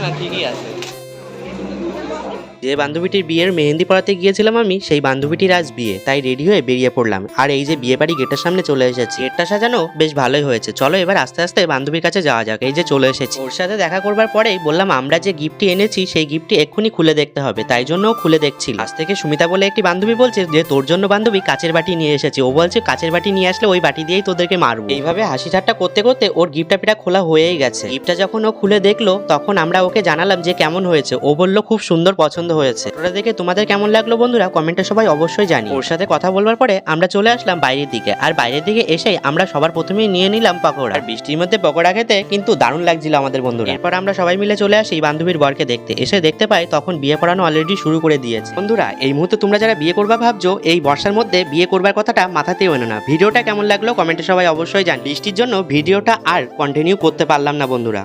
না ঠিকই আছে। যে বান্ধবীটির বিয়ের মেহেন্দি পড়াতে গিয়েছিলাম আমি, সেই বান্ধবীটির আজ বিয়ে, তাই রেডি হয়ে বেরিয়ে পড়লাম। আর এই যে বিয়ে বাড়ি গেটের সামনে চলে এসেছি, গেটটা সাজানো বেশ ভালোই হয়েছে। চলো এবার আস্তে আস্তে বান্ধবীর কাছে যাওয়া যাক। এই যে চলে এসেছি, ওর সাথে দেখা করবার পরেই বললাম আমরা যে গিফটটি এনেছি সেই গিফটটি এক্ষুনি খুলে দেখতে হবে, তাই জন্য ও খুলে দেখছিল। আজ থেকে সুমিতা বলে একটি বান্ধবী বলছে যে তোর জন্য বান্ধবী কাচের বাটি নিয়ে এসেছে। ও বলছে কাচের বাটি নিয়ে আসলে ওই বাটি দিয়েই তোদেরকে মারবো। এইভাবে হাসি ঠাট্টা করতে করতে ওর গিফটটা পিটা খোলা হয়েই গেছে। গিফটটা যখন ও খুলে দেখলো তখন আমরা ওকে জানালাম যে কেমন হয়েছে। ও বললো খুব সুন্দর, পছন্দ হয়েছে। ওটা দেখে তোমাদের কেমন লাগলো বন্ধুরা কমেন্টে সবাই অবশ্যই জানি। ওর সাথে কথা বলবার পরে আমরা চলে আসলাম বাইরের দিকে, আর বাইরের দিকে এসেই আমরা সবার প্রথমেই নিয়ে নিলাম পকোড়া। আর বৃষ্টির মধ্যে পকোড়া খেতে কিন্তু দারুণ লাগছিল আমাদের বন্ধুরা। এরপর আমরা সবাই মিলে চলে আসি বান্ধবীর বরকে দেখতে। এসে দেখতে পাই তখন বিয়ে পড়ানো অলরেডি শুরু করে দিয়েছে। বন্ধুরা এই মুহূর্তে তোমরা যারা বিয়ে করবা ভাবছো, এই বর্ষার মধ্যে বিয়ে করবার কথাটা মাথাতেও এনো না। ভিডিওটা কেমন লাগলো কমেন্টে সবাই অবশ্যই জানি। বৃষ্টির জন্য ভিডিওটা আর কন্টিনিউ করতে পারলাম না বন্ধুরা।